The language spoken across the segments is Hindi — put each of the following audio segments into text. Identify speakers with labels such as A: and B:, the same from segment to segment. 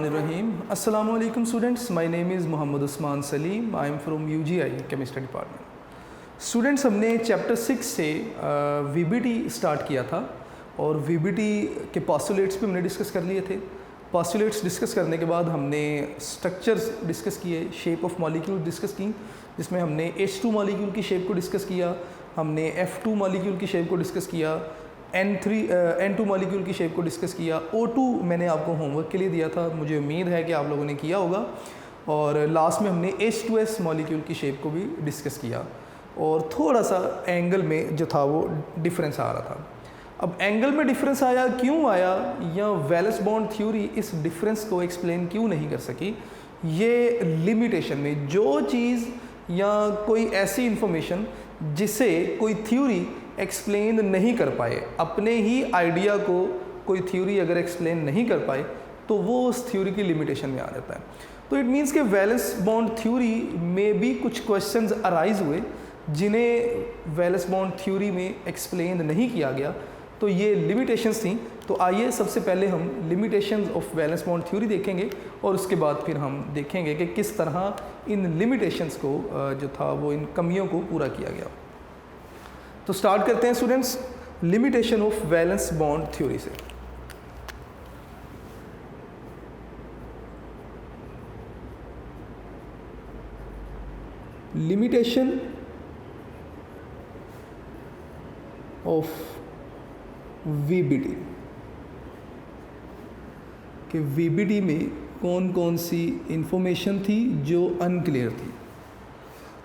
A: बिस्मिल्लाहिर्रहमानिर्रहीम। अस्सलामु अलैकुम students, my name is Mohammad Usman Salim. I am from UGI chemistry department. Students, हमने चैप्टर 6 से वीबीटी स्टार्ट किया था और वीबीटी के पोस्टुलेट्स भी हमने डिस्कस कर लिए थे। पोस्टुलेट्स डिस्कस करने के बाद हमने स्ट्रक्चर्स डिस्कस किए, शेप ऑफ मॉलिक्यूल डिस्कस की, जिसमें हमने H2 मॉलिक्यूल की शेप को डिस्कस किया, हमने F2 मॉलिक्यूल की शेप को डिस्कस किया, N2 मॉलिक्यूल की शेप को डिस्कस किया। O2 मैंने आपको होमवर्क के लिए दिया था, मुझे उम्मीद है कि आप लोगों ने किया होगा। और लास्ट में हमने H2S मॉलिक्यूल की शेप को भी डिस्कस किया और थोड़ा सा एंगल में जो था वो डिफरेंस आ रहा था। अब एंगल में डिफरेंस आया, क्यों आया, या वैलेंस बॉन्ड थ्योरी इस डिफरेंस को एक्सप्लेन क्यों नहीं कर सकी। ये लिमिटेशन में जो चीज़ या कोई ऐसी इंफॉर्मेशन जिसे कोई थ्योरी एक्सप्लेन नहीं कर पाए, अपने ही आइडिया को कोई थ्योरी अगर एक्सप्लेन नहीं कर पाए तो वो उस थ्योरी की लिमिटेशन में आ जाता है। तो इट मीन्स कि वैलेंस बॉन्ड थ्योरी में भी कुछ क्वेश्चंस अराइज हुए जिन्हें वैलेंस बॉन्ड थ्योरी में एक्सप्लेन नहीं किया गया, तो ये लिमिटेशंस थी। तो आइए सबसे पहले हम limitations of valence bond theory देखेंगे और उसके बाद फिर हम देखेंगे कि किस तरह इन लिमिटेशंस को जो था वो इन कमियों को पूरा किया गया। तो स्टार्ट करते हैं students limitation of valence bond theory से। लिमिटेशन ऑफ वीबीटी कि वीबीटी में कौन कौन सी इंफॉर्मेशन थी जो अनक्लियर थी।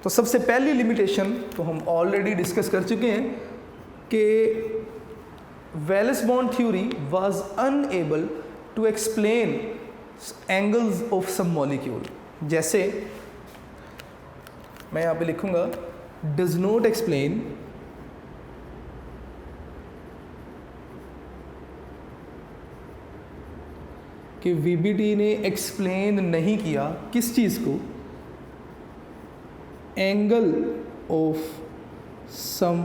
A: तो सबसे पहली लिमिटेशन तो हम ऑलरेडी डिस्कस कर चुके हैं कि valence bond theory was unable to explain angles of some molecule. जैसे मैं यहाँ पे लिखूँगा डज नॉट एक्सप्लेन कि वीबीटी ने एक्सप्लेन नहीं किया किस चीज़ को, एंगल ऑफ सम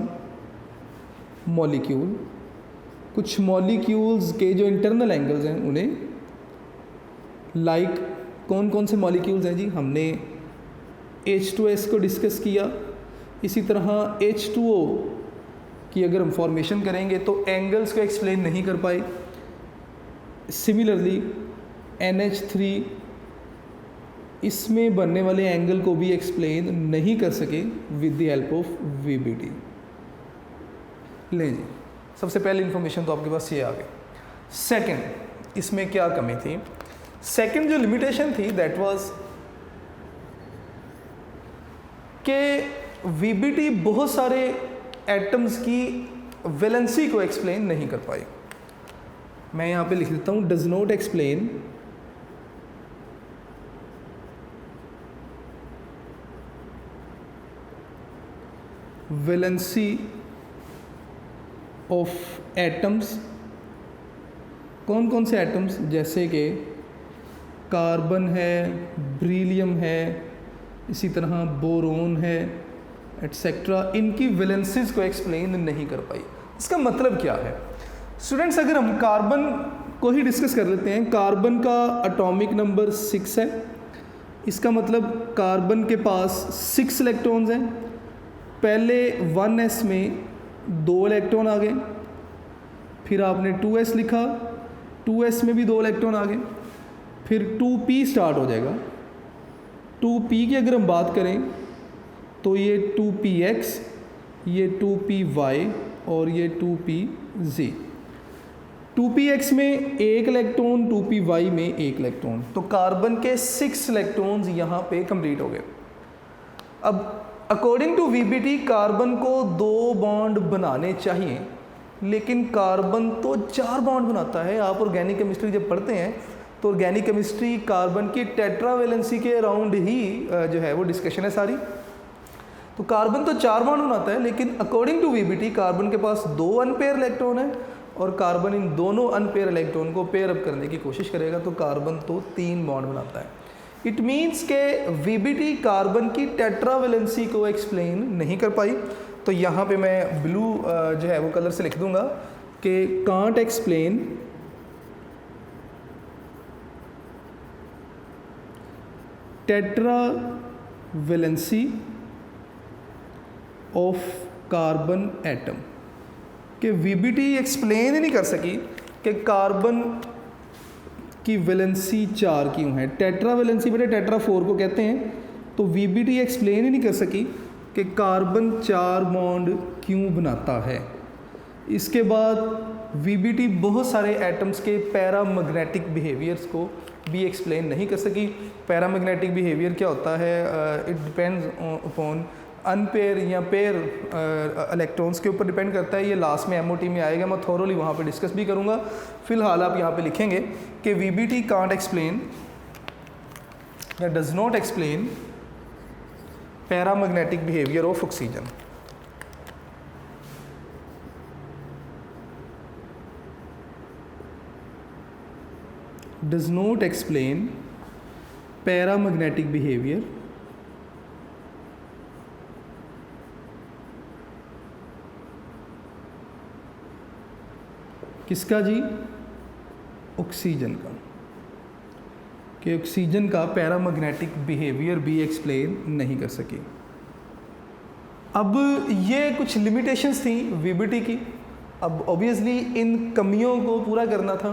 A: मॉलिक्यूल, कुछ मॉलिक्यूल्स के जो इंटरनल एंगल्स हैं उन्हें। लाइक कौन कौन से मॉलिक्यूल्स हैं जी, हमने H2S को डिस्कस किया। इसी तरह H2O की अगर हम फॉर्मेशन करेंगे तो एंगल्स को एक्सप्लेन नहीं कर पाए। सिमिलरली NH3 इसमें बनने वाले एंगल को भी एक्सप्लेन नहीं कर सके with the help of VBT. ले जी, सबसे पहले इंफॉर्मेशन तो आपके पास ये आ गई। सेकंड, इसमें क्या कमी थी। सेकंड जो लिमिटेशन थी दैट वाज कि वीबीटी बहुत सारे एटम्स की वैलेंसी को एक्सप्लेन नहीं कर पाई। मैं यहाँ पे लिख देता हूँ does not explain valency of atoms. कौन कौन से एटम्स, जैसे कि कार्बन है, ब्रीलियम है, इसी तरह बोरोन है, एटसेट्रा, इनकी वैलेंसीज को एक्सप्लेन नहीं कर पाई। इसका मतलब क्या है स्टूडेंट्स, अगर हम कार्बन को ही डिस्कस कर लेते हैं। कार्बन का एटॉमिक नंबर 6 है। इसका मतलब कार्बन के पास 6 इलेक्ट्रॉन्स हैं। पहले 1s में 2 इलेक्ट्रॉन आ गए, फिर आपने 2s लिखा, 2s में भी 2 इलेक्ट्रॉन आ गए, फिर 2p स्टार्ट हो जाएगा। 2p की अगर हम बात करें तो ये 2px, ये 2py और ये 2pz। 2px में 1 इलेक्ट्रॉन, 2py में 1 इलेक्ट्रॉन, तो कार्बन के 6 इलेक्ट्रॉन्स यहाँ पे कंप्लीट हो गए। अब अकॉर्डिंग टू वीबीटी कार्बन को 2 बॉन्ड बनाने चाहिए, लेकिन कार्बन तो 4 बॉन्ड बनाता है। आप ऑर्गेनिक केमिस्ट्री जब पढ़ते हैं तो ऑर्गेनिक केमिस्ट्री कार्बन की टेट्रावैलेंसी के अराउंड ही जो है वो डिस्कशन है सारी। तो कार्बन तो 4 बॉन्ड बनाता है, लेकिन अकॉर्डिंग टू वीबीटी कार्बन के पास 2 अनपेयर इलेक्ट्रॉन है और कार्बन इन दोनों अनपेयर इलेक्ट्रॉन को पेयर अप करने की कोशिश करेगा तो कार्बन तो 3 बॉन्ड बनाता है। इट मीन्स के वीबीटी कार्बन की टेट्रावैलेंसी को एक्सप्लेन नहीं कर पाई। तो यहाँ पे मैं ब्लू जो है वो कलर से लिख दूंगा कि can't explain tetra valency of carbon atom कि वीबीटी एक्सप्लेन ही नहीं कर सकी कि कार्बन की वैलेंसी 4 क्यों है। टेट्रा वैलेंसी बेटे टेट्रा 4 को कहते हैं। तो वीबीटी एक्सप्लेन ही नहीं कर सकी कि कार्बन 4 बॉन्ड क्यों बनाता है। इसके बाद वीबीटी बहुत सारे एटम्स के पैरामैग्नेटिक बिहेवियर्स को भी एक्सप्लेन नहीं कर सकी। पैरामैग्नेटिक बिहेवियर क्या होता है? इट डिपेंड्स अपॉन अनपेयर या पेयर इलेक्ट्रॉन्स के ऊपर डिपेंड करता है। ये लास्ट में एमओटी में आएगा, मैं थोरोली वहाँ पे डिस्कस भी करूँगा। फ़िलहाल आप यहाँ पे लिखेंगे कि वीबीटी कांट एक्सप्लेन या does not explain paramagnetic behaviour of oxygen. Does not explain paramagnetic behaviour किसका जी? ऑक्सीजन का। कि ऑक्सीजन का पैरामैग्नेटिक बिहेवियर भी एक्सप्लेन नहीं कर सकी। अब ये कुछ लिमिटेशंस थी वीबीटी की। अब ऑब्वियसली इन कमियों को पूरा करना था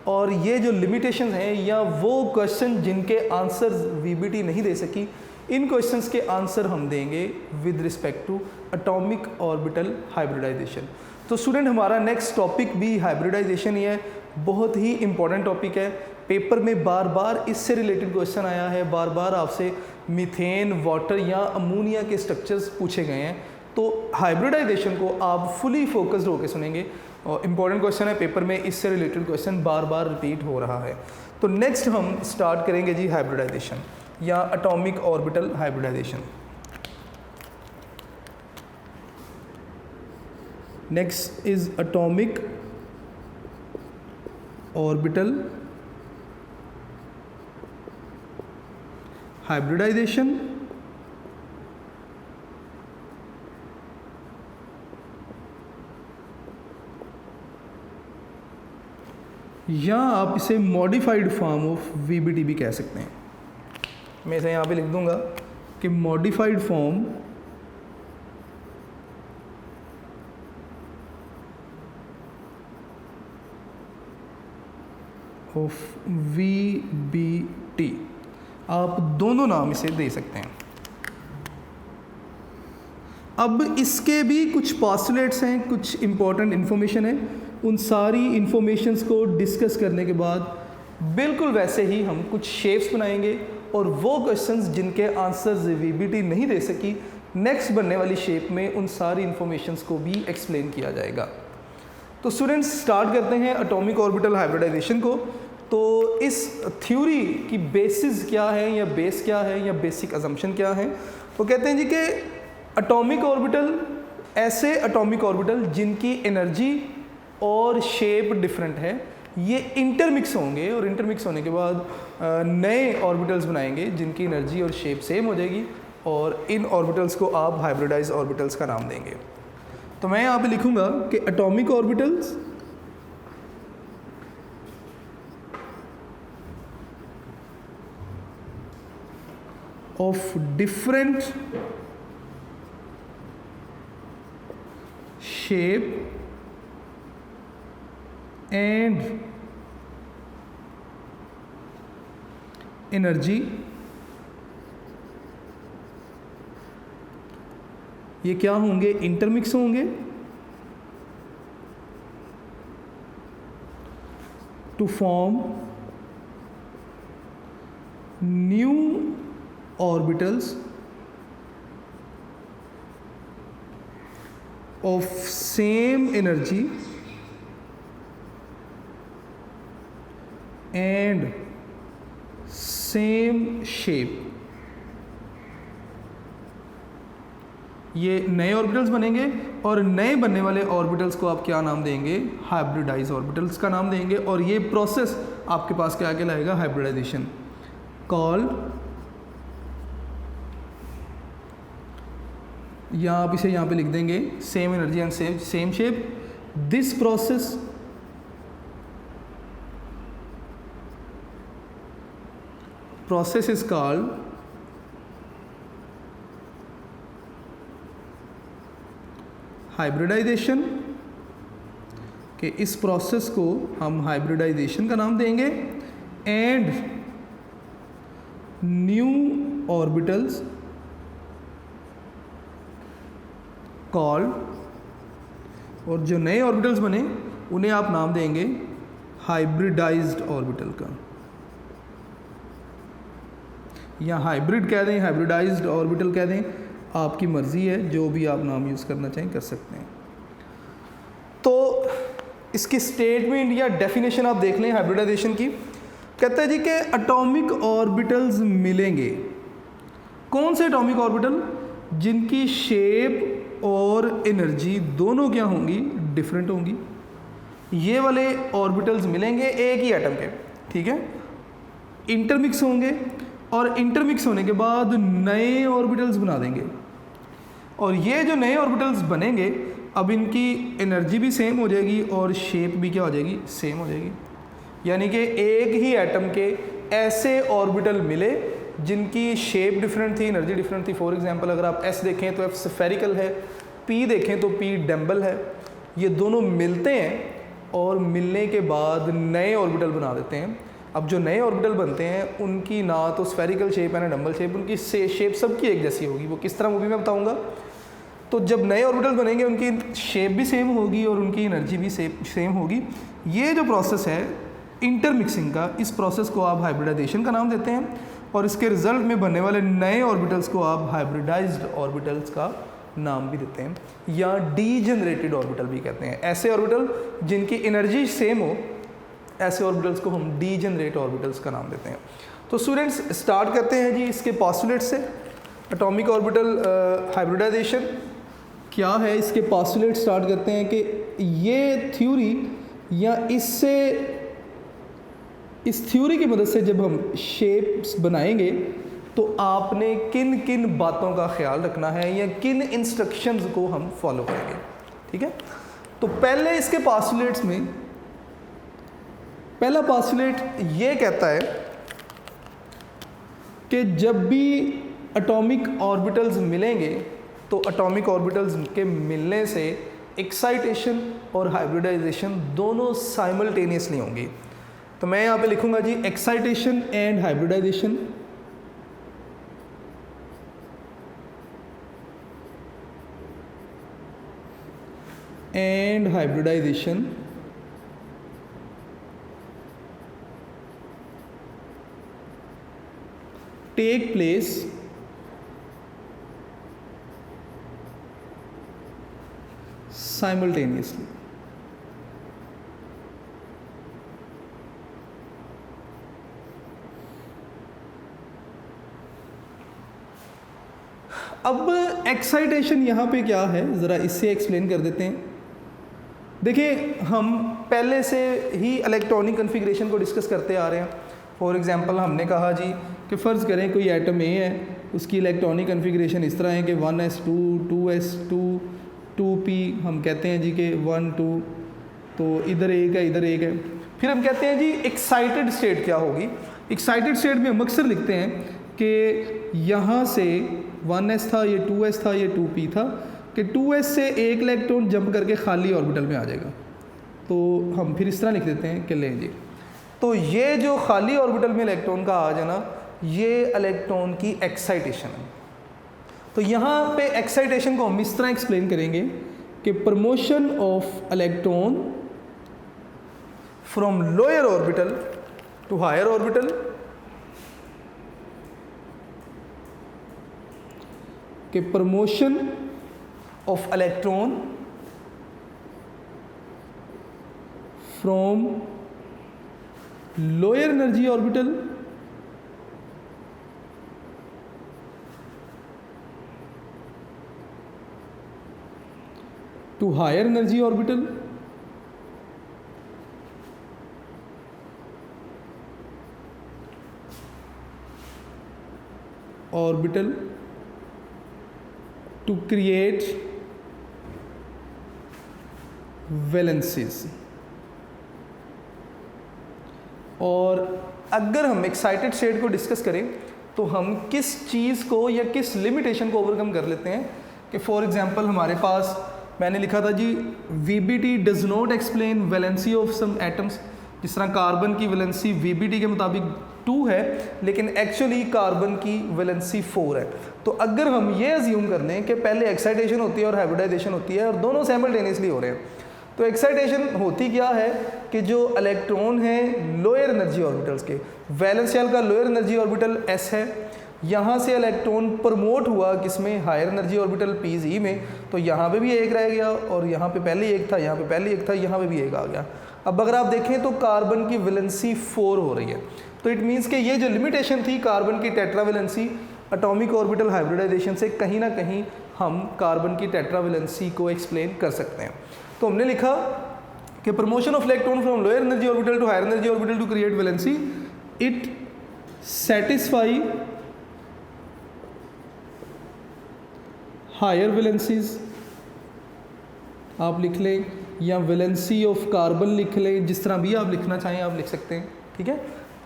A: और ये जो लिमिटेशंस हैं या वो क्वेश्चन जिनके आंसर्स वीबीटी नहीं दे सकी, इन क्वेश्चंस के आंसर हम देंगे with respect to atomic orbital hybridisation. तो स्टूडेंट हमारा नेक्स्ट टॉपिक भी हाइब्रिडाइजेशन ही है। बहुत ही इंपॉर्टेंट टॉपिक है। पेपर में बार बार इससे रिलेटेड क्वेश्चन आया है, बार बार आपसे मीथेन, वाटर या अमोनिया के स्ट्रक्चर्स पूछे गए हैं। तो हाइब्रिडाइजेशन को आप फुली फोकस्ड होकर सुनेंगे और इम्पॉर्टेंट क्वेश्चन है पेपर में, इससे रिलेटेड क्वेश्चन बार बार रिपीट हो रहा है। तो नेक्स्ट हम स्टार्ट करेंगे जी हाइब्रिडाइजेशन या atomic orbital hybridisation. Next is atomic orbital hybridisation. या आप इसे मॉडिफाइड फॉर्म ऑफ वीबीटी भी कह सकते हैं। मैं इसे यहाँ पे लिख दूंगा कि मॉडिफाइड फॉर्म ऑफ वीबीटी, आप दोनों नाम इसे दे सकते हैं। अब इसके भी कुछ पॉस्टुलेट्स हैं, कुछ इंपॉर्टेंट इन्फॉर्मेशन है। उन सारी इन्फॉर्मेशंस को डिस्कस करने के बाद बिल्कुल वैसे ही हम कुछ शेप्स बनाएंगे और वो क्वेश्चंस जिनके आंसर्स वीबीटी नहीं दे सकी, नेक्स्ट बनने वाली शेप में उन सारी इन्फॉर्मेशंस को भी एक्सप्लेन किया जाएगा। तो स्टूडेंट्स स्टार्ट करते हैं एटॉमिक ऑर्बिटल हाइब्रिडाइजेशन को। तो इस थ्योरी की बेसिस क्या है या बेस क्या है या बेसिक अजम्पशन क्या है? वो कहते हैं जी कि एटॉमिक ऑर्बिटल ऐसे एटॉमिक ऑर्बिटल जिनकी एनर्जी और शेप डिफरेंट है, ये इंटरमिक्स होंगे और इंटरमिक्स होने के बाद नए ऑर्बिटल्स बनाएंगे जिनकी एनर्जी और शेप सेम हो जाएगी और इन ऑर्बिटल्स को आप हाइब्रिडाइज ऑर्बिटल्स का नाम देंगे। तो मैं यहाँ पे लिखूँगा कि atomic orbitals of different shape and energy, ये क्या होंगे? इंटरमिक्स होंगे to form new orbitals of same energy and same shape। ये नए ऑर्बिटल्स बनेंगे और नए बनने वाले ऑर्बिटल्स को आप क्या नाम देंगे? हाइब्रिडाइज ऑर्बिटल्स का नाम देंगे। और ये प्रोसेस आपके पास क्या आगे लाएगा? हाइब्रिडाइजेशन कॉल्ड, या आप इसे यहाँ पे लिख देंगे same energy and same shape. This process is called hybridisation, कि इस प्रोसेस को हम हाइब्रिडाइजेशन का नाम देंगे। एंड न्यू ऑर्बिटल्स कॉल्ड, और जो नए ऑर्बिटल्स बने उन्हें आप नाम देंगे हाइब्रिडाइज्ड ऑर्बिटल का, या हाइब्रिड कह दें, हाइब्रिडाइज्ड ऑर्बिटल कह दें, आपकी मर्ज़ी है, जो भी आप नाम यूज़ करना चाहें कर सकते हैं। तो इसकी स्टेटमेंट या डेफिनेशन आप देख लें हाइब्रिडाइजेशन की। कहता है जी कि एटॉमिक ऑर्बिटल्स मिलेंगे। कौन से एटॉमिक ऑर्बिटल? जिनकी शेप और एनर्जी दोनों क्या होंगी? डिफरेंट होंगी। ये वाले ऑर्बिटल्स मिलेंगे एक ही एटम के, ठीक है, इंटरमिक्स होंगे, और इंटरमिक्स होने के बाद नए ऑर्बिटल्स बना देंगे। और ये जो नए ऑर्बिटल्स बनेंगे, अब इनकी एनर्जी भी सेम हो जाएगी और शेप भी क्या हो जाएगी? सेम हो जाएगी। यानी कि एक ही एटम के ऐसे ऑर्बिटल मिले जिनकी शेप डिफरेंट थी, एनर्जी डिफरेंट थी। फॉर एग्जांपल अगर आप एस देखें तो एफ स्फेरिकल है, पी देखें तो पी डम्बल है। ये दोनों मिलते हैं और मिलने के बाद नए ऑर्बिटल बना देते हैं। अब जो नए ऑर्बिटल बनते हैं उनकी ना तो स्फेरिकल शेप है ना डम्बल शेप, उनकी शेप सबकी एक जैसी होगी। वो किस तरह वो भी मैं बताऊँगा। तो जब नए ऑर्बिटल बनेंगे उनकी शेप भी सेम होगी और उनकी एनर्जी भी सेम होगी। ये जो प्रोसेस है इंटरमिक्सिंग का, इस प्रोसेस को आप हाइब्रिडाइजेशन का नाम देते हैं, और इसके रिजल्ट में बनने वाले नए ऑर्बिटल्स को आप हाइब्रिडाइज्ड ऑर्बिटल्स का नाम भी देते हैं, या डीजनरेटेड ऑर्बिटल भी कहते हैं। ऐसे ऑर्बिटल जिनकी एनर्जी सेम हो, ऐसे ऑर्बिटल्स को हम डीजनरेट ऑर्बिटल्स का नाम देते हैं। तो स्टूडेंट्स स्टार्ट करते हैं जी इसके पॉस्टुलेट से। एटॉमिक ऑर्बिटल हाइब्रिडाइजेशन क्या है, इसके पॉस्टुलेट स्टार्ट करते हैं कि ये थ्योरी या इस थ्योरी की मदद से जब हम शेप्स बनाएंगे तो आपने किन किन बातों का ख्याल रखना है या किन इंस्ट्रक्शंस को हम फॉलो करेंगे, ठीक है। तो पहले इसके पॉस्टुलेट्स में पहला पॉस्टुलेट ये कहता है कि जब भी एटॉमिक ऑर्बिटल्स मिलेंगे तो एटॉमिक ऑर्बिटल्स के मिलने से एक्साइटेशन और हाइब्रिडाइजेशन दोनों साइमल्टेनियसली होंगी। तो मैं यहाँ पे लिखूँगा जी excitation and hybridization. And hybridization take place simultaneously. अब एक्साइटेशन यहाँ पे क्या है, ज़रा इससे एक्सप्लेन कर देते हैं। देखिए हम पहले से ही इलेक्ट्रॉनिक कन्फिग्रेशन को डिस्कस करते आ रहे हैं। फॉर एग्जांपल हमने कहा जी कि फ़र्ज़ करें कोई एटम ए है, उसकी इलेक्ट्रॉनिक कन्फिग्रेशन इस तरह है कि 1s2 2s2 2p, हम कहते हैं जी कि 1 2, तो इधर एक है इधर एक है। फिर हम कहते हैं जी एक्साइटेड स्टेट क्या होगी। एक्साइटेड स्टेट में हम अक्सर लिखते हैं कि यहाँ से 1s था, ये 2s था, ये 2p था, कि 2s से एक इलेक्ट्रॉन जंप करके खाली ऑर्बिटल में आ जाएगा। तो हम फिर इस तरह लिख देते हैं कि लें जी, तो ये जो खाली ऑर्बिटल में इलेक्ट्रॉन का आ जाना, ये इलेक्ट्रॉन की एक्साइटेशन है। तो यहाँ पे एक्साइटेशन को हम इस तरह एक्सप्लेन करेंगे कि promotion of electron from lower orbital to higher orbital, कि promotion of electron from lower energy orbital to higher energy orbital, orbital to create valencies। और अगर हम एक्साइटेड स्टेट को डिस्कस करें तो हम किस चीज़ को या किस लिमिटेशन को ओवरकम कर लेते हैं कि फॉर एग्जांपल हमारे पास मैंने लिखा था जी VBT does not explain valency of some atoms. जिस तरह कार्बन की वैलेंसी VBT के मुताबिक 2 है, लेकिन एक्चुअली कार्बन की वैलेंसी 4 है। तो अगर हम ये अज्यूम कर लें कि पहले एक्साइटेशन होती है और हाइब्रिडाइजेशन होती है और दोनों साइमल्टेनियसली हो रहे हैं, तो एक्साइटेशन होती क्या है कि जो इलेक्ट्रॉन हैं लोअर एनर्जी ऑर्बिटल्स के, वैलेंस शेल का लोअर एनर्जी ऑर्बिटल s है, यहाँ से इलेक्ट्रॉन प्रमोट हुआ किसमें, हायर एनर्जी ऑर्बिटल Pz में, तो यहाँ पे भी एक रह गया और यहाँ पे पहले एक था, यहाँ पे पहले एक था, यहाँ पे भी एक आ गया। अब अगर आप देखें तो कार्बन की वैलेंसी 4 हो रही है, तो इट मीन्स कि ये जो लिमिटेशन थी कार्बन की टेट्रावैलेंसी एटॉमिक ऑर्बिटल हाइब्रिडाइजेशन से कहीं ना कहीं हम कार्बन की टेट्रावैलेंसी को एक्सप्लेन कर सकते हैं। तो हमने लिखा कि promotion of electron from lower energy orbital to higher energy orbital to create valency, it satisfy higher valencies आप लिख लें, या वैलेंसी ऑफ कार्बन लिख लें, जिस तरह भी आप लिखना चाहें आप लिख सकते हैं, ठीक है।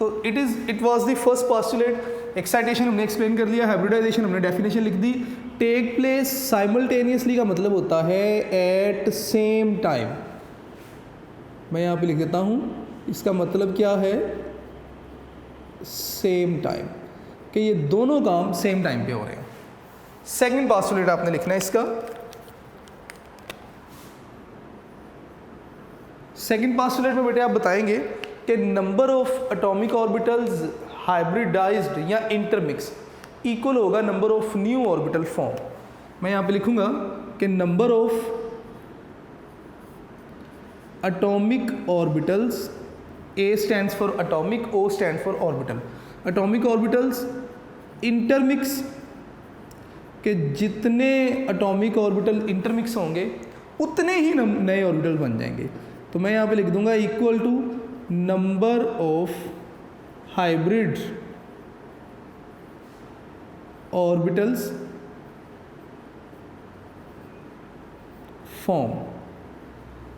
A: तो it was the first postulate. Excitation हमने एक्सप्लेन कर लिया, हाइब्रिडाइजेशन हमने डेफिनेशन लिख दी। टेक प्लेस साइमल्टेनियसली का मतलब होता है एट सेम टाइम। मैं यहाँ पे लिख देता हूँ, इसका मतलब क्या है, सेम टाइम, कि ये दोनों काम सेम टाइम पे हो रहे हैं। सेकंड पोस्टुलेट आपने लिखना है इसका। सेकंड पोस्टुलेट में बेटे आप बताएंगे कि number of atomic orbitals hybridised या इंटरमिक्स इक्वल होगा number of new orbital form. मैं यहाँ पे लिखूंगा कि number of atomic orbitals, A stands for atomic, O stand for orbital, atomic orbitals intermix, कि जितने एटॉमिक ऑर्बिटल इंटरमिक्स होंगे उतने ही नए ऑर्बिटल बन जाएंगे। तो मैं यहाँ पे लिख दूंगा equal to number of hybrid orbitals form,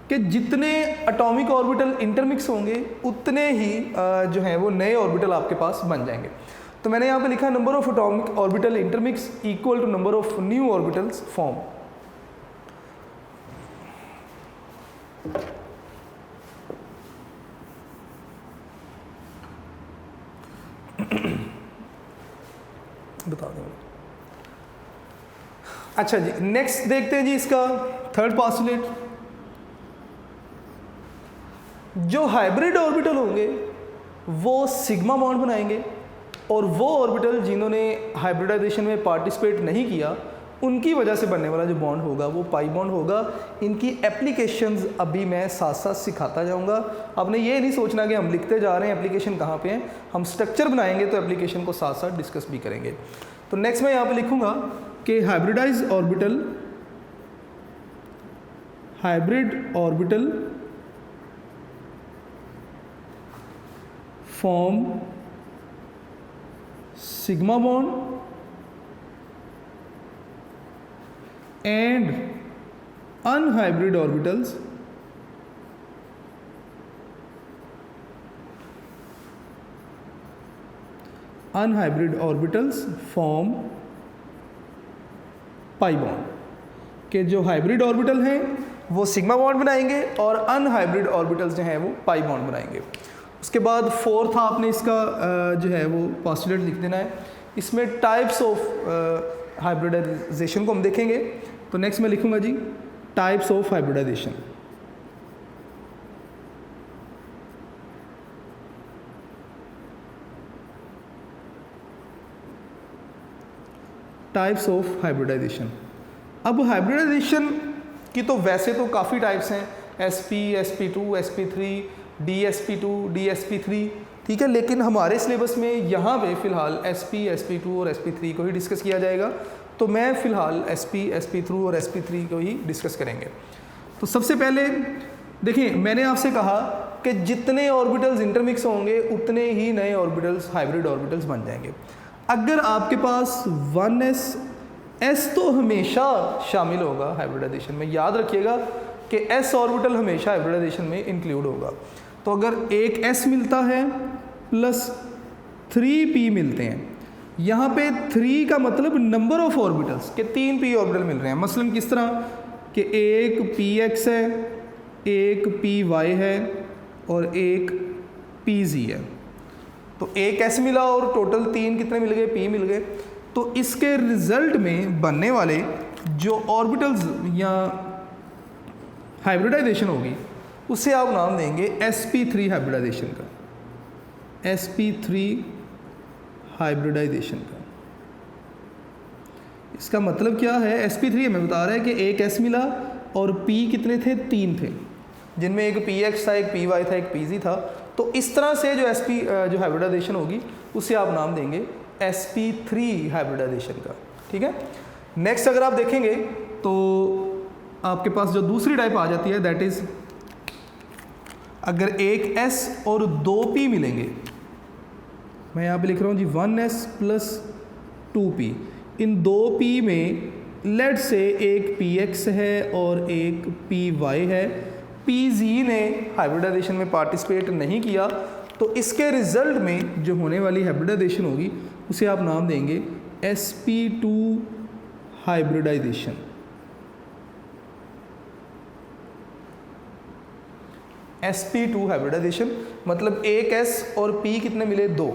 A: कि जितने एटॉमिक ऑर्बिटल इंटरमिक्स होंगे उतने ही जो हैं वो नए ऑर्बिटल आपके पास बन जाएंगे। तो मैंने यहाँ पे लिखा number of atomic orbital intermix equal to number of new orbitals form. बता दें। अच्छा जी, नेक्स्ट देखते हैं जी इसका थर्ड पोस्टुलेट। जो हाइब्रिड ऑर्बिटल होंगे वो सिग्मा बॉन्ड बनाएंगे, और वो ऑर्बिटल जिन्होंने हाइब्रिडाइजेशन में पार्टिसिपेट नहीं किया उनकी वजह से बनने वाला जो बॉन्ड होगा वो पाई बॉन्ड होगा। इनकी एप्लीकेशंस अभी मैं साथ साथ सिखाता जाऊंगा। आपने ये नहीं सोचना कि हम लिखते जा रहे हैं एप्लीकेशन कहाँ पे हैं, हम स्ट्रक्चर बनाएंगे तो एप्लीकेशन को साथ साथ डिस्कस भी करेंगे। तो नेक्स्ट मैं यहाँ पे लिखूंगा कि hybrid orbital form sigma bond and unhybrid orbitals form pi bond, के जो हाइब्रिड ऑर्बिटल हैं वो सिग्मा बॉन्ड बनाएंगे और अनहाइब्रिड ऑर्बिटल्स जो हैं वो पाई बॉन्ड बनाएंगे। उसके बाद फोर्थ आपने इसका जो है वो पोस्टुलेट लिख देना है। इसमें टाइप्स ऑफ हाइब्रिडाइजेशन को हम देखेंगे। तो नेक्स्ट मैं लिखूंगा जी types of hybridization. Types of hybridization. अब हाइब्रिडाइजेशन की तो वैसे तो काफ़ी टाइप्स हैं, sp, sp2, sp3, dsp2, dsp3, ठीक है। लेकिन हमारे सिलेबस में यहाँ पे फ़िलहाल sp, sp2 और sp3 को ही डिस्कस किया जाएगा। तो मैं फ़िलहाल sp, sp2 और sp3 को ही डिस्कस करेंगे। तो सबसे पहले देखिए, मैंने आपसे कहा कि जितने ऑर्बिटल्स इंटरमिक्स होंगे उतने ही नए ऑर्बिटल्स हाइब्रिड ऑर्बिटल्स बन जाएंगे। अगर आपके पास 1s, s तो हमेशा शामिल होगा हाइब्रिडाइजेशन में, याद रखिएगा कि s ऑर्बिटल हमेशा हाइब्रिडाइजेशन में इंक्लूड होगा। तो अगर एक s मिलता है प्लस 3p मिलते हैं, यहाँ पे 3 का मतलब नंबर ऑफ ऑर्बिटल्स के 3p ऑर्बिटल मिल रहे हैं। मसलन किस तरह कि एक पी एक्स है, एक पी वाई है और एक पी जी है। तो एक एस मिला और टोटल 3 कितने मिल गए, पी मिल गए। तो इसके रिजल्ट में बनने वाले जो ऑर्बिटल्स या हाइब्रिडाइजेशन होगी उसे आप नाम देंगे sp3 हाइब्रिडाइजेशन का, sp3 हाइब्रिडाइजेशन का। इसका मतलब क्या है, sp3 हमें बता रहा है कि एक s मिला और p कितने थे, 3 थे, जिनमें एक px था, एक py था, एक pz था। तो इस तरह से जो जो हाइब्रिडाइजेशन होगी उसे आप नाम देंगे sp3 हाइब्रिडाइजेशन का। ठीक है। नेक्स्ट अगर आप देखेंगे तो आपके पास जो दूसरी टाइप आ जाती है, दैट इज अगर एक s और 2 p मिलेंगे, मैं यहाँ पे लिख रहा हूँ जी 1s प्लस 2p, इन 2p में लेट से एक px है और एक py है, pz ने हाइब्रिडाइजेशन में पार्टिसिपेट नहीं किया, तो इसके रिजल्ट में जो होने वाली हाइब्रिडाइजेशन होगी उसे आप नाम देंगे sp2 हाइब्रिडाइजेशन। sp2 हाइब्रिडाइजेशन मतलब एक s और p कितने मिले, 2।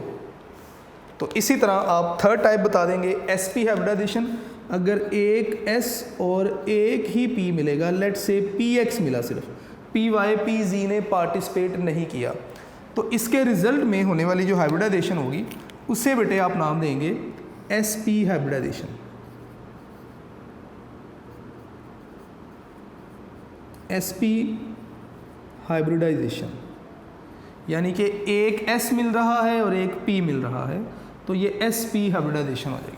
A: तो इसी तरह आप थर्ड टाइप बता देंगे sp हाइब्रिडाइजेशन। अगर एक s और एक ही p मिलेगा, लेट से px मिला, सिर्फ py pz ने पार्टिसिपेट नहीं किया, तो इसके रिजल्ट में होने वाली जो हाइब्रिडाइजेशन होगी उसे बेटे आप नाम देंगे sp हाइब्रिडाइजेशन। sp हाइब्रिडाइजेशन यानी कि एक s मिल रहा है और एक p मिल रहा है, तो ये sp हाइब्रिडाइजेशन हो जाएगी।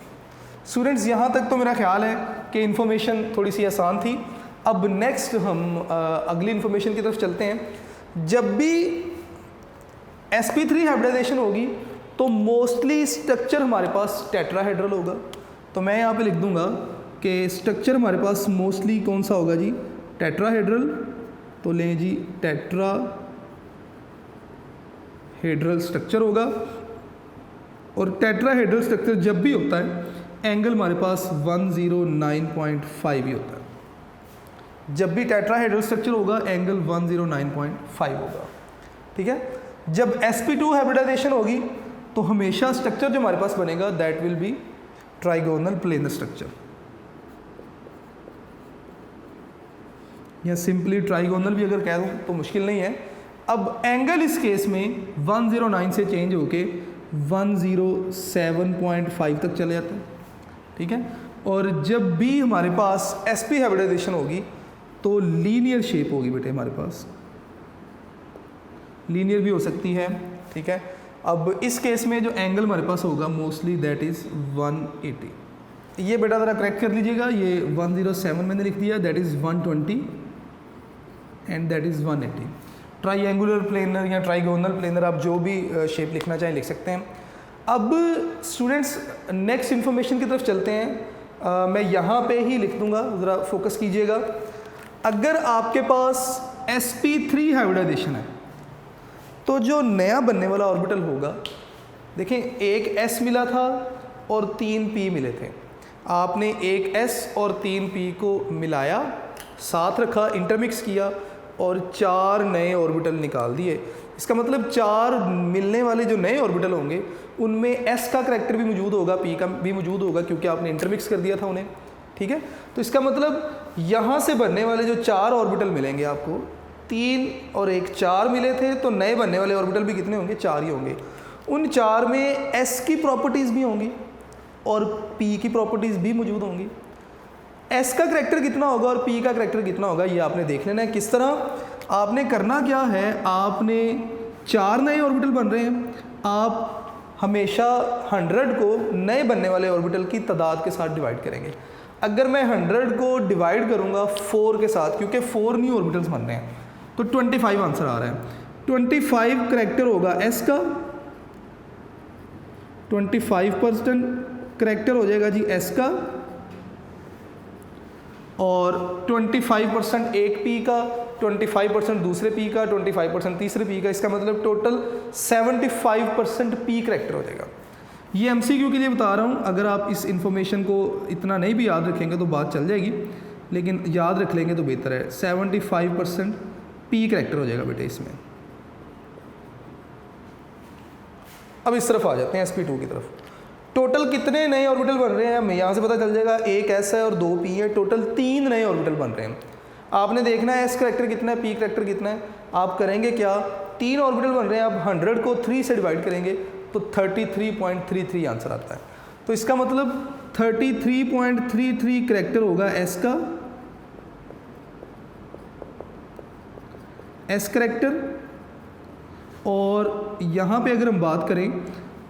A: स्टूडेंट्स, यहाँ तक तो मेरा ख्याल है कि इन्फॉर्मेशन थोड़ी सी आसान थी। अब नेक्स्ट हम अगली इन्फॉर्मेशन की तरफ चलते हैं। जब भी sp3 हाइब्रिडाइजेशन होगी तो मोस्टली स्ट्रक्चर हमारे पास टेट्राहेड्रल होगा। तो मैं यहाँ पे लिख दूंगा कि स्ट्रक्चर हमारे पास मोस्टली कौन सा होगा जी, टेट्राहेड्रल। तो लें जी टेट्राहेड्रल स्ट्रक्चर होगा, और टेट्राहेड्रल स्ट्रक्चर जब भी होता है एंगल हमारे पास 109.5 ही होता है। जब भी टेट्राहेड्रल स्ट्रक्चर होगा एंगल 109.5 होगा। ठीक है। जब sp2 हाइब्रिडाइजेशन होगी तो हमेशा स्ट्रक्चर जो हमारे पास बनेगा that will be trigonal planar structure, या सिंपली ट्राइगोनल भी अगर कह दूँ तो मुश्किल नहीं है। अब एंगल इस केस में 109 से चेंज होके 107.5 तक चले जाते हैं। ठीक है। और जब भी हमारे पास sp हाइब्रिडाइजेशन होगी तो लीनियर शेप होगी बेटे हमारे पास, लीनियर भी हो सकती है। ठीक है। अब इस केस में जो एंगल हमारे पास होगा मोस्टली दैट इज़ 180। ये बेटा ज़रा करेक्ट कर लीजिएगा, ये 107 मैंने लिख दिया, that is 120 and that is 180। Triangular planar या ट्राइगोनल प्लेनर, आप जो भी शेप लिखना चाहें लिख सकते हैं। अब स्टूडेंट्स नेक्स्ट इन्फॉर्मेशन की तरफ चलते हैं। मैं यहाँ पे ही लिख दूँगा, ज़रा फोकस कीजिएगा। अगर आपके पास sp3 हाइब्रिडाइजेशन है तो जो नया बनने वाला ऑर्बिटल होगा, देखें एक s मिला था और 3 p मिले थे, आपने एक s और 3 p को मिलाया, साथ रखा, इंटरमिक्स किया और 4 नए ऑर्बिटल निकाल दिए। इसका मतलब 4 मिलने वाले जो नए ऑर्बिटल होंगे उनमें s का करैक्टर भी मौजूद होगा, p का भी मौजूद होगा, क्योंकि आपने इंटरमिक्स कर दिया था उन्हें। ठीक है। तो इसका मतलब यहाँ से बनने वाले जो 4 ऑर्बिटल मिलेंगे आपको, 3 और 1 4 मिले थे, तो नए बनने वाले ऑर्बिटल भी कितने होंगे, 4 ही होंगे। उन 4 में s की प्रॉपर्टीज़ भी होंगी और p की प्रॉपर्टीज़ भी मौजूद होंगी। s का करैक्टर कितना होगा और p का करैक्टर कितना होगा ये आपने देख लेना है। किस तरह आपने करना क्या है, आपने 4 नए ऑर्बिटल बन रहे हैं, आप हमेशा 100 को नए बनने वाले ऑर्बिटल की तादाद के साथ डिवाइड करेंगे। अगर मैं 100 को डिवाइड करूंगा 4 के साथ, क्योंकि 4 न्यू ऑर्बिटल्स बन रहे हैं, तो 25 आंसर आ रहा है। 25 करैक्टर होगा s का, 25% करैक्टर हो जाएगा जी s का, और 25% एक p का, 25% दूसरे p का, 25% तीसरे p का। इसका मतलब टोटल 75% p करैक्टर हो जाएगा। ये MCQ के लिए बता रहा हूँ, अगर आप इस इंफॉर्मेशन को इतना नहीं भी याद रखेंगे तो बात चल जाएगी, लेकिन याद रख लेंगे तो बेहतर है। 75% पी करैक्टर हो जाएगा बेटे इसमें। अब इस तरफ आ जाते हैं sp2 की तरफ। टोटल कितने नए ऑर्बिटल बन रहे हैं हमें यहाँ से पता चल जाएगा, एक s है और 2 p है, टोटल 3 नए ऑर्बिटल बन रहे हैं। आपने देखना है s करैक्टर कितना है, p करैक्टर कितना है। आप करेंगे क्या, 3 ऑर्बिटल बन रहे हैं, आप 100 को 3 से डिवाइड करेंगे तो 33.33 आंसर आता है। तो इसका मतलब 33.33 करैक्टर होगा s का, s करैक्टर। और यहाँ पे अगर हम बात करें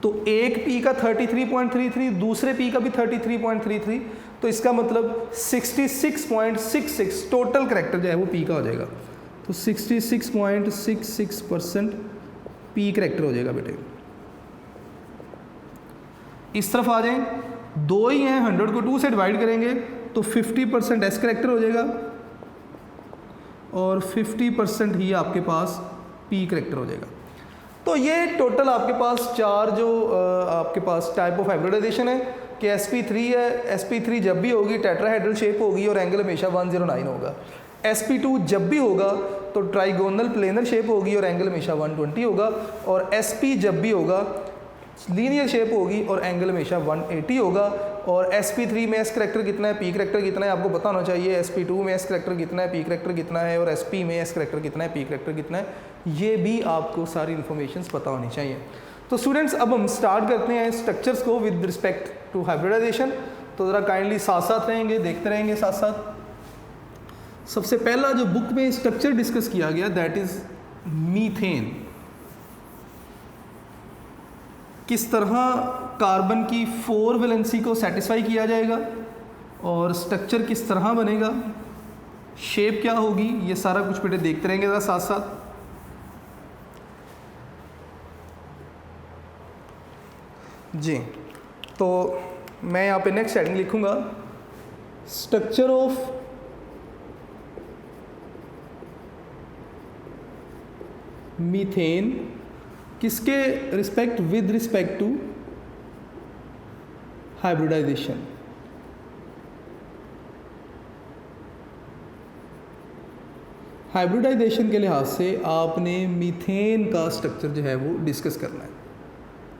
A: तो एक p का 33.33, दूसरे p का भी 33.33, तो इसका मतलब 66.66 टोटल करैक्टर जो है वो p का हो जाएगा। तो 66.66% p करैक्टर हो जाएगा बेटे। इस तरफ आ जाएं, 2 ही हैं, 100 को 2 से डिवाइड करेंगे तो 50% s करैक्टर हो जाएगा और 50% ही आपके पास p करैक्टर हो जाएगा। तो ये टोटल आपके पास 4 जो आपके पास टाइप ऑफ हाइब्रिडाइजेशन है कि sp3 है, sp3 जब भी होगी टेट्राहेड्रल शेप होगी और एंगल हमेशा 109 होगा। sp2 जब भी होगा तो ट्राइगोनल प्लेनर शेप होगी और एंगल हमेशा 120 होगा। और sp जब भी होगा लीनियर शेप होगी और एंगल हमेशा 180 होगा। और sp3 में s करैक्टर कितना है, p करैक्टर कितना है आपको पता होना चाहिए। sp2 में s करैक्टर कितना है, p करैक्टर कितना है, और sp में s करैक्टर कितना है, p करैक्टर कितना है, ये भी आपको सारी इन्फॉर्मेशन पता होनी चाहिए। तो स्टूडेंट्स अब हम स्टार्ट करते हैं स्ट्रक्चर्स को विद रिस्पेक्ट टू हाइब्रिडाइजेशन। तो ज़रा काइंडली साथ साथ रहेंगे, देखते रहेंगे साथ साथ। सबसे पहला जो बुक में स्ट्रक्चर डिस्कस किया गया दैट इज़ मीथेन। किस तरह कार्बन की 4 वैलेंसी को सेटिस्फाई किया जाएगा और स्ट्रक्चर किस तरह बनेगा, शेप क्या होगी, ये सारा कुछ बेटे देखते रहेंगे ज़रा साथ साथ। जी, तो मैं यहाँ पे नेक्स्ट हेडिंग लिखूँगा, स्ट्रक्चर ऑफ मीथेन किसके respect, with respect to hybridization. Hybridization के लिहाज से आपने मीथेन का स्ट्रक्चर जो है वो डिस्कस करना है।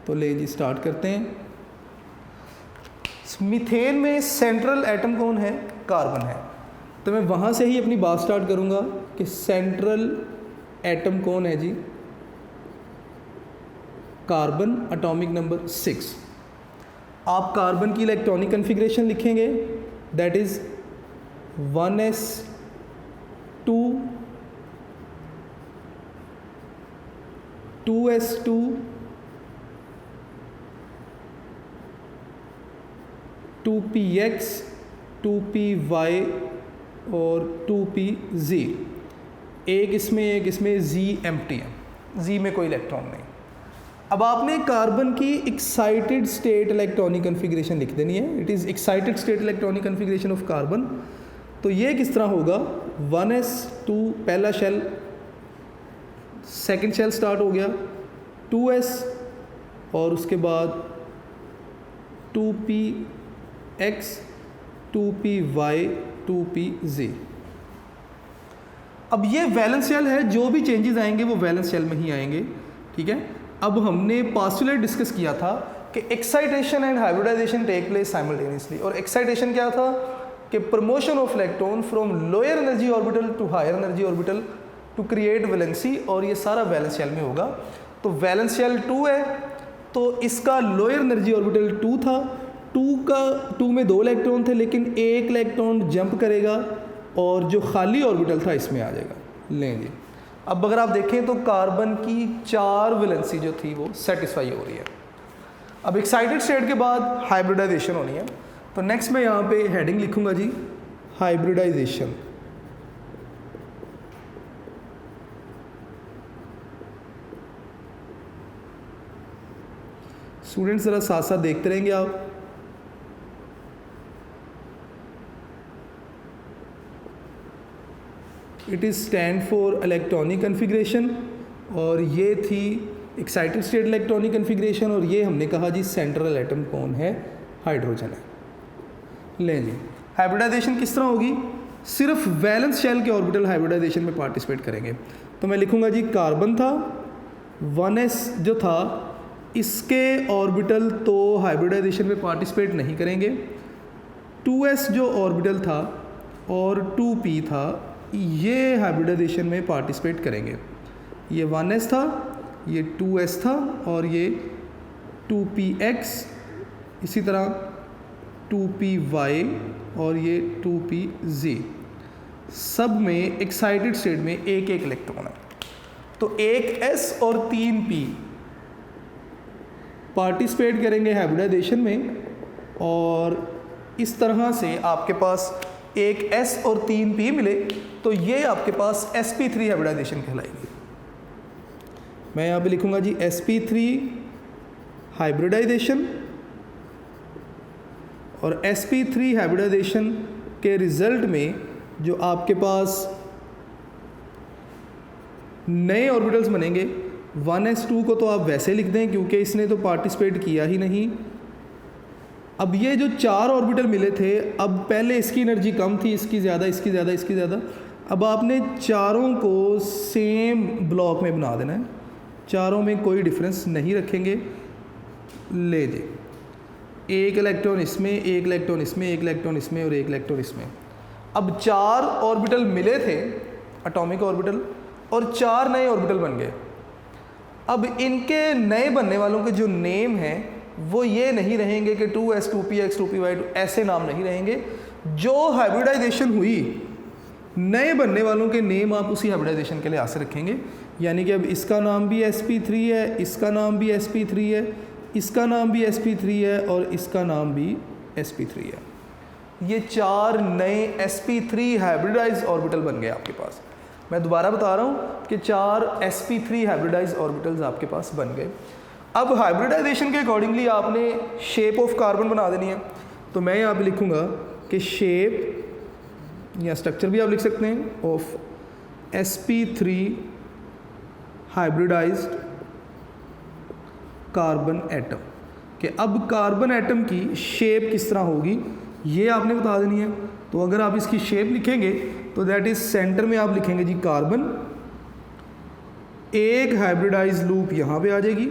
A: तो ले जी स्टार्ट करते हैं। मीथेन में सेंट्रल एटम कौन है, कार्बन है। तो मैं वहाँ से ही अपनी बात स्टार्ट करूँगा कि सेंट्रल एटम कौन है जी, कार्बन, एटॉमिक नंबर 6। आप कार्बन की इलेक्ट्रॉनिक कन्फिग्रेशन लिखेंगे that is 1s2 2s2 2px 2py और 2pz। एक इसमें z एम्प्टी है, z में कोई इलेक्ट्रॉन नहीं। अब आपने कार्बन की एक्साइटेड स्टेट इलेक्ट्रॉनिक कन्फिग्रेशन लिख देनी है। It is excited state electronic configuration of carbon. तो ये किस तरह होगा, 1s2 पहला शेल, सेकंड शेल स्टार्ट हो गया 2s और उसके बाद 2px 2py 2pz। अब ये वैलेंस शेल है, जो भी चेंजेस आएंगे वो वैलेंस शेल में ही आएंगे, ठीक है। अब हमने पास्टुलेट डिस्कस किया था कि excitation and hybridization take place simultaneously. और एक्साइटेशन क्या था कि promotion of electron from lower energy orbital to higher energy orbital to create valency, और ये सारा वैलेंस शेल में होगा। तो वैलेंस शेल 2 है तो इसका लोअर एनर्जी ऑर्बिटल 2 था। 2 में 2 इलेक्ट्रॉन थे लेकिन एक इलेक्ट्रॉन जंप करेगा और जो खाली ऑर्बिटल था इसमें आ जाएगा। लें जी, अब अगर आप देखें तो कार्बन की 4 वैलेंसी जो थी वो सेटिस्फाई हो रही है। अब एक्साइटेड स्टेट के बाद हाइब्रिडाइजेशन होनी है। तो नेक्स्ट मैं यहाँ पे हेडिंग लिखूँगा जी, हाइब्रिडाइजेशन। स्टूडेंट्स ज़रा साथ साथ देखते रहेंगे आप। It is stand for electronic configuration, और ये थी एक्साइटेड स्टेट इलेक्ट्रॉनिक कन्फिग्रेशन, और ये हमने कहा जी सेंट्रल एटम कौन है, हाइड्रोजन है। लें जी, हाइब्रिडाइजेशन किस तरह होगी, सिर्फ वैलेंस शेल के ऑर्बिटल हाइब्रिडाइजेशन में पार्टिसिपेट करेंगे। तो मैं लिखूँगा जी कार्बन था, 1s जो था इसके ऑर्बिटल तो हाइब्रिडाइजेशन में पार्टिसिपेट नहीं करेंगे, 2s जो ऑर्बिटल था और 2p था ये हाइब्रिडाइजेशन में पार्टिसिपेट करेंगे। ये 1s था, ये 2s था और ये 2px, इसी तरह 2py और ये 2pz, सब में एक्साइटेड स्टेट में एक एक इलेक्ट्रॉन है। तो एक s और 3p पार्टिसिपेट करेंगे हाइब्रिडाइजेशन में और इस तरह से आपके पास एक s और 3p मिले तो ये आपके पास sp3 हाइब्रिडाइजेशन कहलाएगी। मैं यहाँ पे लिखूँगा जी sp3 हाइब्रिडाइजेशन, और sp3 हाइब्रिडाइजेशन के रिज़ल्ट में जो आपके पास नए ऑर्बिटल्स बनेंगे, 1s2 को तो आप वैसे लिख दें क्योंकि इसने तो पार्टिसिपेट किया ही नहीं। अब ये जो 4 ऑर्बिटल मिले थे, अब पहले इसकी एनर्जी कम थी, इसकी ज़्यादा, इसकी ज़्यादा, इसकी ज़्यादा, अब आपने चारों को सेम ब्लॉक में बना देना है, चारों में कोई डिफरेंस नहीं रखेंगे। ले जी, एक इलेक्ट्रॉन इसमें, एक इलेक्ट्रॉन इसमें, एक इलेक्ट्रॉन इसमें और एक इलेक्ट्रॉन इसमें। अब 4 ऑर्बिटल मिले थे एटॉमिक ऑर्बिटल और 4 नए ऑर्बिटल बन गए। अब इनके नए बनने वालों के जो नेम हैं वो ये नहीं रहेंगे कि 2s 2px 2py ऐसे नाम नहीं रहेंगे। जो हाइब्रिडाइजेशन हुई नए बनने वालों के नेम आप उसी हाइब्रिडाइजेशन के लिहाज से रखेंगे। यानी कि अब इसका नाम भी sp3 है, इसका नाम भी sp3 है, इसका नाम भी sp3 है और इसका नाम भी sp3 है। ये 4 नए sp3 हाइब्रिडाइज ऑर्बिटल बन गए आपके पास। मैं दोबारा बता रहा हूँ कि 4 sp3 हाइब्रिडाइज ऑर्बिटल्स आपके पास बन गए। अब हाइब्रिडाइजेशन के अकॉर्डिंगली आपने शेप ऑफ कार्बन बना देनी है। तो मैं यहाँ पे लिखूँगा कि शेप या स्ट्रक्चर भी आप लिख सकते हैं of sp3 hybridised carbon atom, कि अब कार्बन एटम की शेप किस तरह होगी ये आपने बता देनी है। तो अगर आप इसकी शेप लिखेंगे तो दैट इज सेंटर में आप लिखेंगे जी कार्बन, एक हाइब्रिडाइज लूप यहाँ पे आ जाएगी।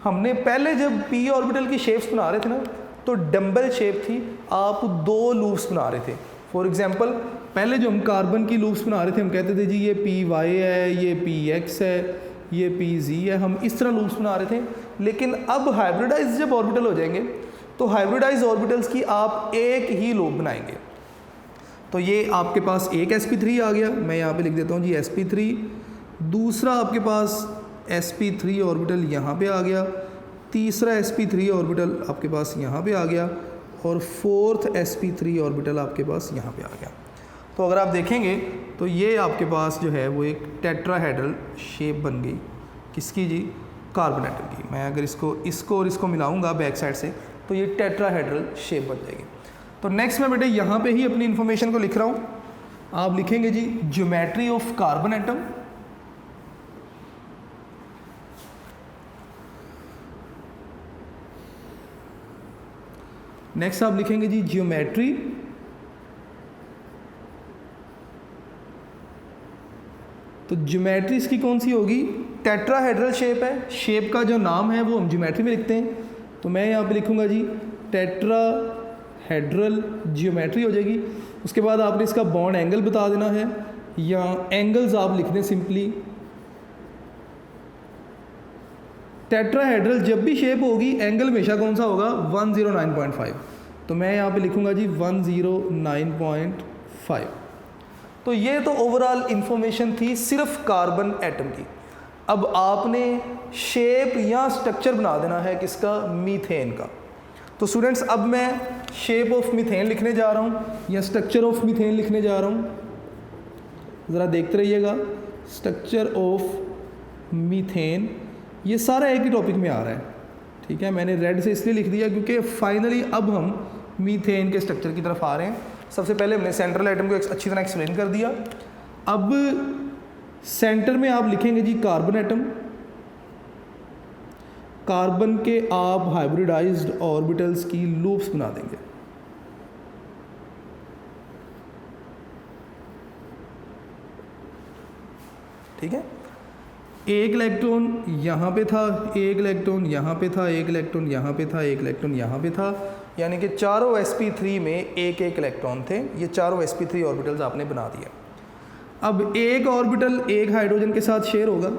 A: हमने पहले जब p ऑर्बिटल की शेप्स बना रहे थे ना तो डम्बल शेप थी, आप 2 लूप्स बना रहे थे। फॉर एग्जांपल पहले जो हम कार्बन की लूप्स बना रहे थे हम कहते थे जी ये py है, ये px है, ये pz है, हम इस तरह लूप्स बना रहे थे। लेकिन अब हाइब्रिडाइज जब ऑर्बिटल हो जाएंगे तो हाइब्रिडाइज ऑर्बिटल्स की आप एक ही लूप बनाएंगे। तो ये आपके पास एक sp3 आ गया, मैं यहाँ पे लिख देता हूँ जी sp3। दूसरा आपके पास sp3 ऑर्बिटल यहाँ पे आ गया, तीसरा sp3 ऑर्बिटल आपके पास यहाँ पे आ गया और फोर्थ sp3 ऑर्बिटल आपके पास यहाँ पे आ गया। तो अगर आप देखेंगे तो ये आपके पास जो है वो एक टेट्राहेड्रल शेप बन गई, किसकी जी, कार्बन एटम की। मैं अगर इसको और इसको मिलाऊंगा बैक साइड से तो ये टेट्राहेड्रल शेप बन जाएगी। तो नेक्स्ट मैं बेटे यहाँ पे ही अपनी इन्फॉर्मेशन को लिख रहा हूँ। आप लिखेंगे जी geometry of carbon atom, next आप लिखेंगे जी ज्योमेट्री तो ज्योमेट्री इसकी कौन सी होगी, टेट्राहेड्रल शेप है, शेप का जो नाम है वो हम ज्योमेट्री में लिखते हैं। तो मैं यहाँ पे लिखूँगा जी टेट्राहेड्रल ज्योमेट्री हो जाएगी। उसके बाद आपने इसका बॉन्ड एंगल बता देना है या एंगल्स आप लिख दें सिंपली। टेट्राहेड्रल जब भी शेप होगी एंगल हमेशा कौन सा होगा, 109.5। तो मैं यहाँ पे लिखूँगा जी 109.5। तो ये तो ओवरऑल इंफॉर्मेशन थी सिर्फ कार्बन एटम की। अब आपने शेप या स्ट्रक्चर बना देना है किसका, मीथेन का। तो स्टूडेंट्स अब मैं शेप ऑफ मीथेन लिखने जा रहा हूँ या स्ट्रक्चर ऑफ मीथेन लिखने जा रहा हूँ, ज़रा देखते रहिएगा। स्ट्रक्चर ऑफ मीथेन, ये सारा एक ही टॉपिक में आ रहा है, ठीक है। मैंने रेड से इसलिए लिख दिया क्योंकि फाइनली अब हम मीथेन के स्ट्रक्चर की तरफ आ रहे हैं। सबसे पहले हमने सेंट्रल एटम को अच्छी तरह एक्सप्लेन कर दिया। अब सेंटर में आप लिखेंगे जी कार्बन एटम, कार्बन के आप हाइब्रिडाइज्ड ऑर्बिटल्स की लूप्स बना देंगे। ठीक है। एक इलेक्ट्रॉन यहाँ पे था, एक इलेक्ट्रॉन यहाँ पे था, एक इलेक्ट्रॉन यहाँ पे था, एक इलेक्ट्रॉन यहाँ पे था, यानी कि चारों sp3 में एक एक इलेक्ट्रॉन थे। ये चारों sp3 ऑर्बिटल्स आपने बना दिए। अब एक ऑर्बिटल एक हाइड्रोजन के साथ शेयर होगा।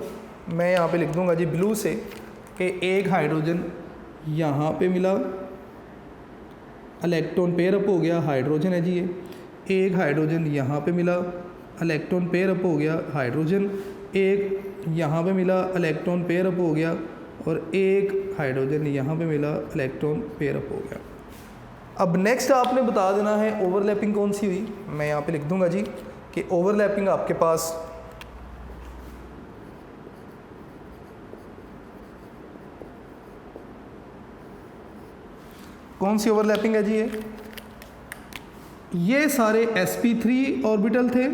A: मैं यहाँ पे लिख दूंगा जी ब्लू से कि एक हाइड्रोजन यहाँ पे मिला, इलेक्ट्रॉन पेयर अप हो गया, हाइड्रोजन है जी ये। एक हाइड्रोजन यहाँ पे मिला, इलेक्ट्रॉन पेयर अप हो गया, हाइड्रोजन। एक यहाँ पे मिला, इलेक्ट्रॉन पेयर अप हो गया, और एक हाइड्रोजन यहाँ पे मिला, इलेक्ट्रॉन पेयर अप हो गया। अब नेक्स्ट आपने बता देना है ओवरलैपिंग कौन सी हुई। मैं यहाँ पे लिख दूंगा जी कि ओवरलैपिंग आपके पास कौन सी ओवरलैपिंग है जी। ये सारे sp3 ऑर्बिटल थे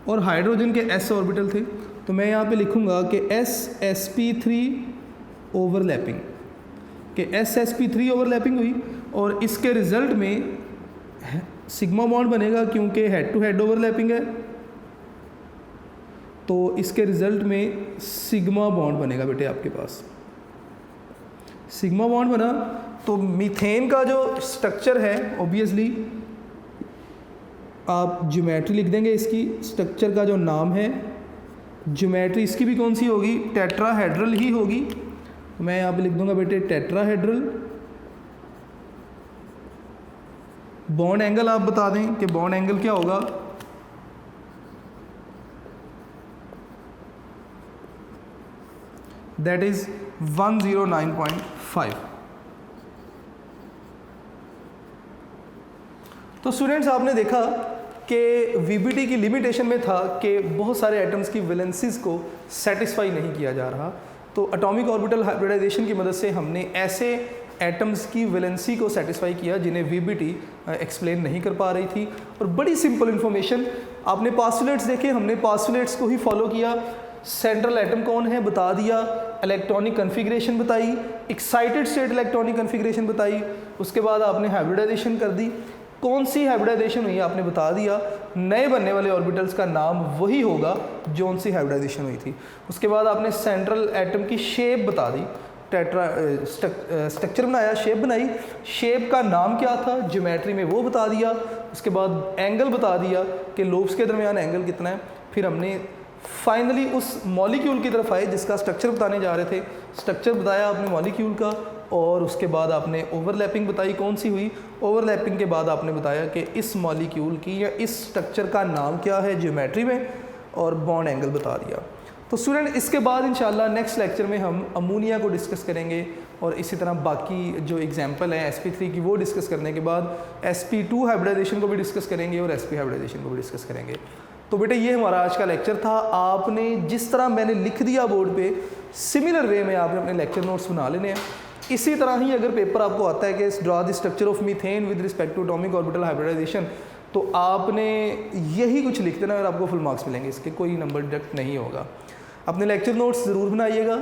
A: और हाइड्रोजन के s ऑर्बिटल थे। तो मैं यहाँ पे लिखूँगा कि sp3 ओवरलैपिंग, कि sp3 ओवरलैपिंग हुई और इसके रिज़ल्ट में सिग्मा बॉन्ड बनेगा क्योंकि हेड टू हेड ओवरलैपिंग है। तो इसके रिज़ल्ट में सिग्मा बॉन्ड बनेगा बेटे आपके पास। सिग्मा बॉन्ड बना तो मीथेन का जो स्ट्रक्चर है ऑब्वियसली आप ज्योमेट्री लिख देंगे। इसकी स्ट्रक्चर का जो नाम है, ज्योमेट्री इसकी भी कौन सी होगी, टेट्राहेड्रल ही होगी। मैं यहाँ पे लिख दूंगा बेटे टेट्राहेड्रल। बॉन्ड एंगल आप बता दें कि बॉन्ड एंगल क्या होगा। That is 109.5। तो स्टूडेंट्स आपने देखा कि वीबीटी की लिमिटेशन में था कि बहुत सारे एटम्स की वैलेंसीज को सेटिस्फाई नहीं किया जा रहा। तो एटॉमिक ऑर्बिटल हाइब्रिडाइजेशन की मदद से हमने ऐसे एटम्स की वैलेंसी को सेटिस्फाई किया जिन्हें वीबीटी एक्सप्लेन नहीं कर पा रही थी। और बड़ी सिंपल इन्फॉर्मेशन, आपने पास्टुलेट्स देखे, हमने पास्टुलेट्स को ही फॉलो किया। सेंट्रल एटम कौन है बता दिया, इलेक्ट्रॉनिक कन्फिग्रेशन बताई, एक्साइटेड स्टेट इलेक्ट्रॉनिक कन्फिग्रेशन बताई, उसके बाद आपने हाइब्रिडाइजेशन कर दी। कौन सी हाइब्रिडाइजेशन हुई आपने बता दिया। नए बनने वाले ऑर्बिटल्स का नाम वही होगा जो उनसी हाइब्रिडाइजेशन हुई थी। उसके बाद आपने सेंट्रल एटम की शेप बता दी, स्ट्रक्चर बनाया, शेप बनाई, शेप का नाम क्या था ज्योमेट्री में वो बता दिया। उसके बाद एंगल बता दिया कि लोब्स के दरमियान एंगल कितना है। फिर हमने फाइनली उस मॉलिक्यूल की तरफ आए जिसका स्ट्रक्चर बताने जा रहे थे। स्ट्रक्चर बताया आपने मॉलिक्यूल का, और उसके बाद आपने ओवरलैपिंग बताई कौन सी हुई। ओवरलैपिंग के बाद आपने बताया कि इस मॉलिक्यूल की या इस स्ट्रक्चर का नाम क्या है ज्योमेट्री में, और बॉन्ड एंगल बता दिया। तो स्टूडेंट इसके बाद इंशाल्लाह नेक्स्ट लेक्चर में हम अमोनिया को डिस्कस करेंगे, और इसी तरह बाकी जो एग्जांपल है sp3 की वो डिस्कस करने के बाद sp2 हाइब्रिडाइजेशन को भी डिस्कस करेंगे और sp हाइब्रिडाइजेशन को भी डिस्कस करेंगे। तो बेटे ये हमारा आज का लेक्चर था। आपने जिस तरह मैंने लिख दिया बोर्ड पे, सिमिलर वे में आपने अपने लेक्चर नोट्स बना लेने हैं। इसी तरह ही अगर पेपर आपको आता है कि draw the structure of methane with respect to atomic orbital hybridisation, तो आपने यही कुछ लिख देना और आपको फुल मार्क्स मिलेंगे, इसके कोई नंबर डिडक्ट नहीं होगा। अपने लेक्चर नोट्स ज़रूर बनाइएगा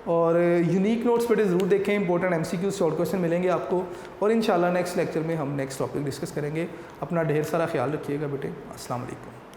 A: और यूनिक नोट्स बेटे ज़रूर देखें। इंपॉर्टेंट MCQ शॉर्ट क्वेश्चन मिलेंगे आपको, और इंशाल्लाह नेक्स्ट लेक्चर में हम नेक्स्ट टॉपिक डिस्कस करेंगे। अपना ढेर सारा ख्याल रखिएगा बेटे। अस्सलाम वालेकुम।